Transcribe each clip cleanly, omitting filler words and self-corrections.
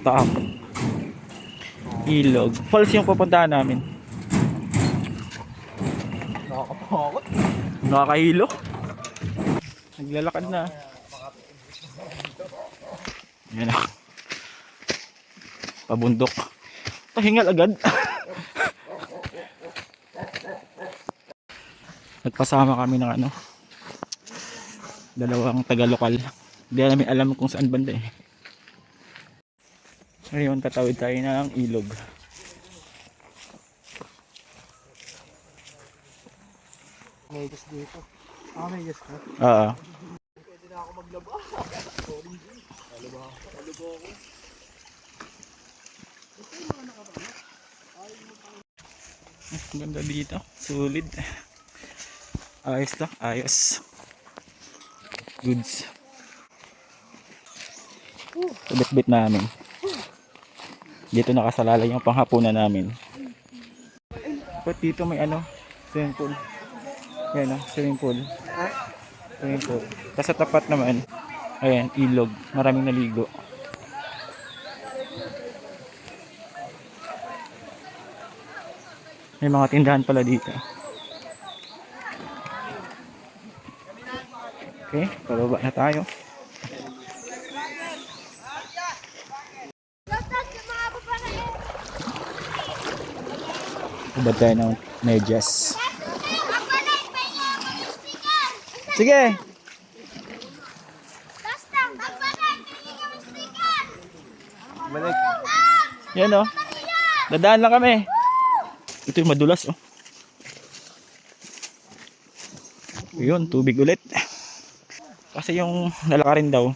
Top. Ilog. Falls yung pupuntahan namin. Nakakapakot. Nakakahilo. Naglalakad na. Yan na. Pabundok. Pahingal agad. Nagpasama kami ng ano, dalawang taga-lokal. Hindi namin alam kung saan banda eh. Ngayon tatawid tayo ng ilog. May gas dito. May gas ka? Oo. Pwede na ako maglaba. Malaba ako. Ang ganda dito. Solid. Ayos to. Ayos. Goods. Bit-bit namin. Dito nakasalalay yung panghapunan namin. But dito may ano, swimming pool. Yan o, swimming pool. Swimming pool. Tapos sa tapat naman, ayan, ilog. Maraming naligo. May mga tindahan pala dito. Okay, pababa na tayo. Ubad tayo ng medyas. Sige! Balik. Yan o. Dadaan lang kami. Ito yung madulas oh. Yun, tubig ulit. Kasi yung nalakarin daw,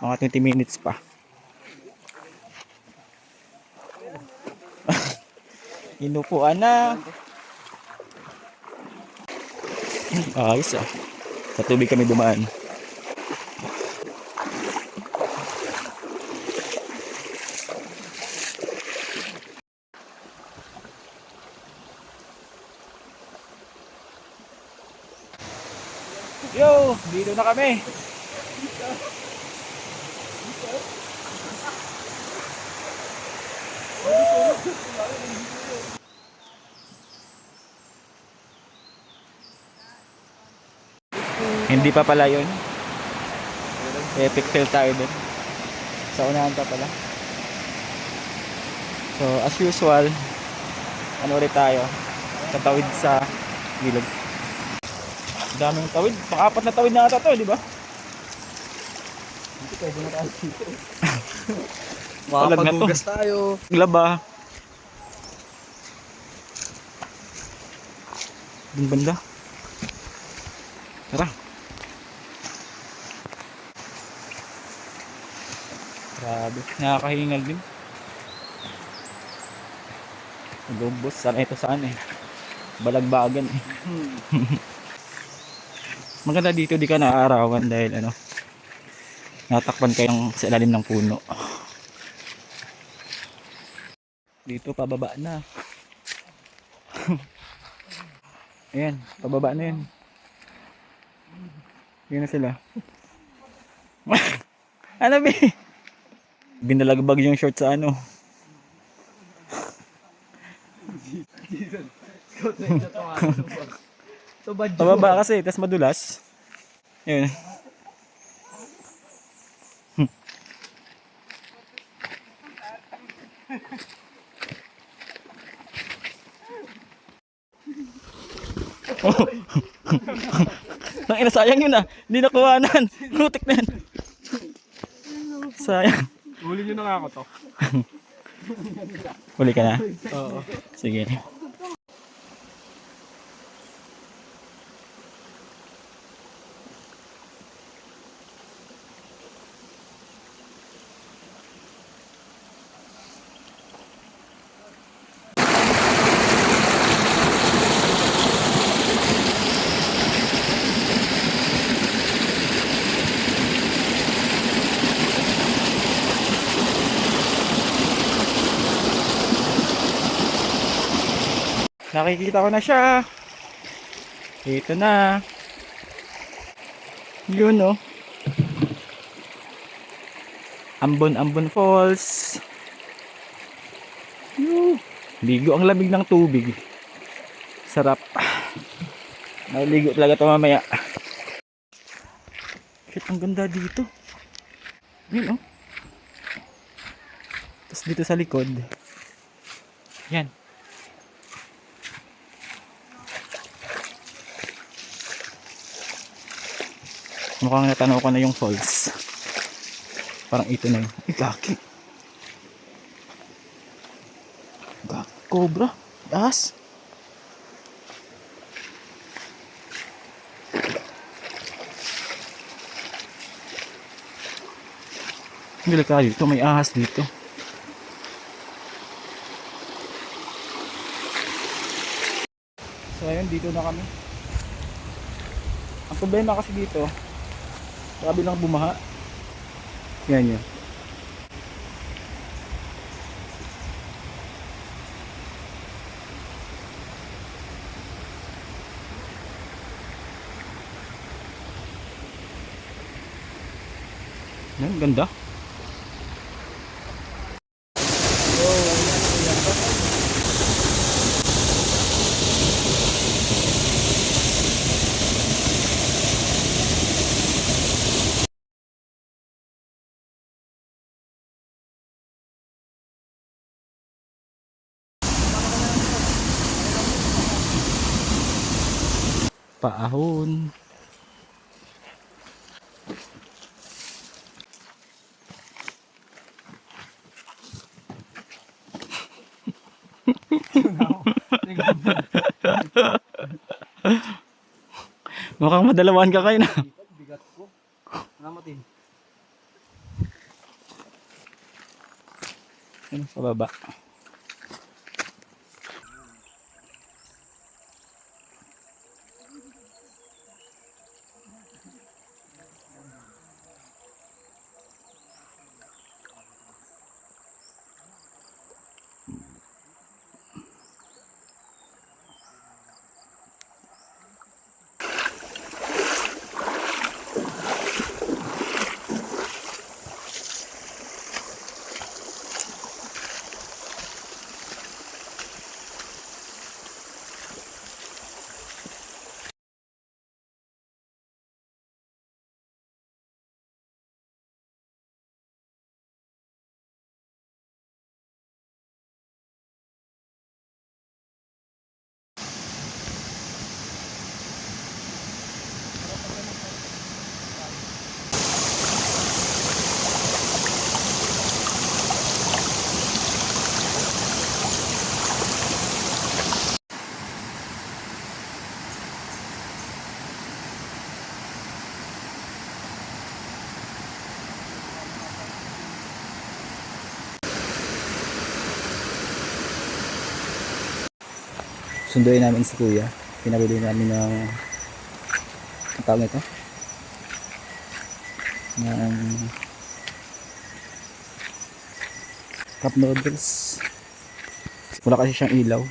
mga 20 minutes pa. Inupuan na. Ayos ah. Sa tubig kami dumaan. Yo, dito na kami. Hindi pa pala yun. Epic fail tayo dun. Sa unahan pa pala. So as usual, ano ulit tayo? Tatawid sa ilog. Daming tawid. Pang-apat na tawid na ata to, di ba? Hindi pwede na tayo dito. Palag na to. Makapagugas tayo. Glaba. Dun banda. Tara. Grabe. Nakakahingal din. Nagumbos. Sana ito saan eh. Balagbagan eh. Maganda dito di ka naaarawan dahil ano, natakpan kayong sa ilalim ng puno. Dito pababa na. Ayan, pababa na yun. Yun na sila. Ano ba? Binalagbag yung short sa ano. Pababa kasi, tas madulas. Yun. Nang ina, sayang yun ah. Hindi nakuhanan. Rutik na yan. Sayang. Huli nyo na nga ako to. Huli ka na? Oo. Sige. Nakikita ko na siya. Ito na. Yun oh. Ambon Falls. Yoo. Ligo, ang lamig ng tubig. Sarap. Naligo talaga ito mamaya. Shit, ang ganda dito. Yun oh. Tapos dito sa likod. Yan. Mukhang natanaw ko na yung falls. Parang ito na yun. Ay, gaki. Gaki, cobra. Das. Delikado dito. May ahas dito. So ayun, dito na kami. Ang problema kasi dito, sabi lang bumaha. Yan yun. Yan, ganda. Paahon. Mukhang madalawan ka kayo na. Bigat ko. Namatin. Ano sa baba? Sunduin namin si kuya. Pinabili namin ng ang tawag nito ng cup noodles. Wala kasi siyang ilaw.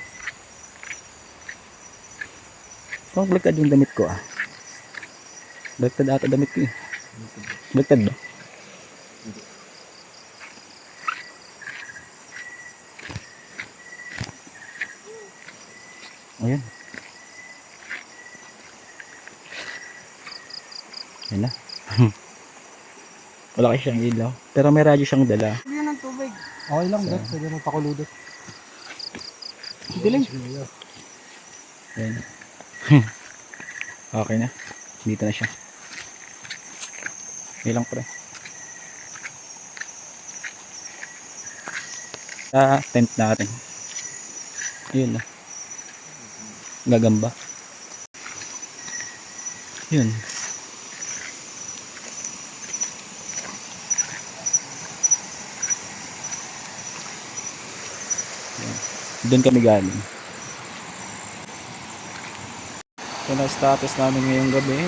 Kung baliktad yung damit ko ah. Baliktad ata damit ko eh. Baliktad ba? Ayan. Ayan na. Wala kasi siyang ilaw. Pero may radyo siyang dala. Hindi ng tubig. Okay lang, Dad. Pwede mo pakuludot. Dilim. Ayan. Okay na. Dito na siya. Ilang pre. Sa tent natin. Yun na. Gagamba. Yun. Doon kami galing. Ito na status namin ngayong gabi.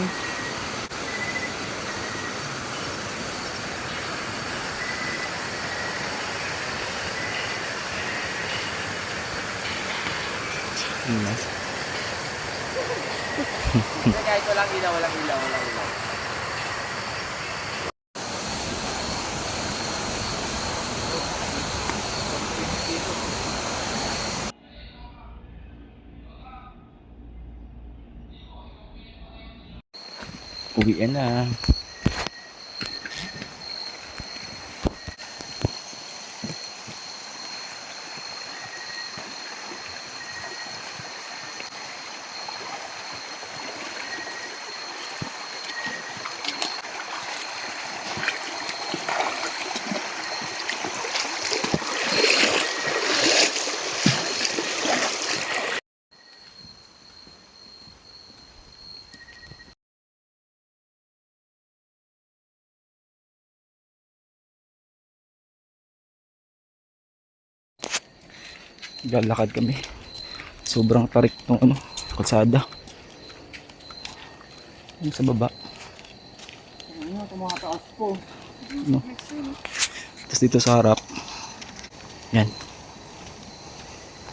Kahit walang ilaw, walang ilaw. Uwian na. Lalakad kami. Sobrang tarik ng ano, kalsada. Yung sa baba. Ano, tumataas po. No. Tapos dito sa harap. Yan.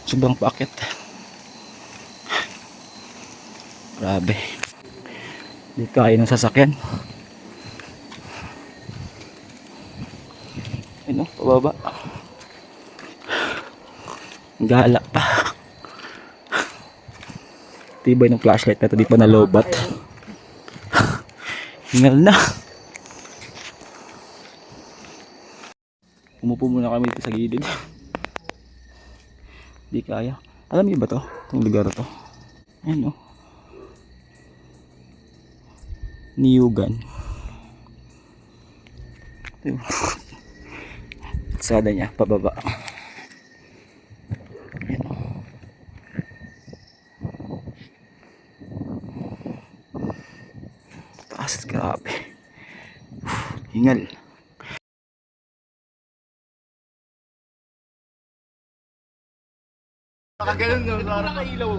Sobrang paakyat. Grabe. Dito kaya ng sasakyan. Ano, pababa. Gala pa. Tibay ng flashlight na ito, di pa nalobat. Hingal na. Umupo muna kami dito sa gilid. Di kaya. Alam niyo ba to? Itong lugar to. Ayan o. Niyugan. Ito yung sada niya, pababa. Ayan o. Taas, grabe. Hingal. Nakaganon no, nakailaw.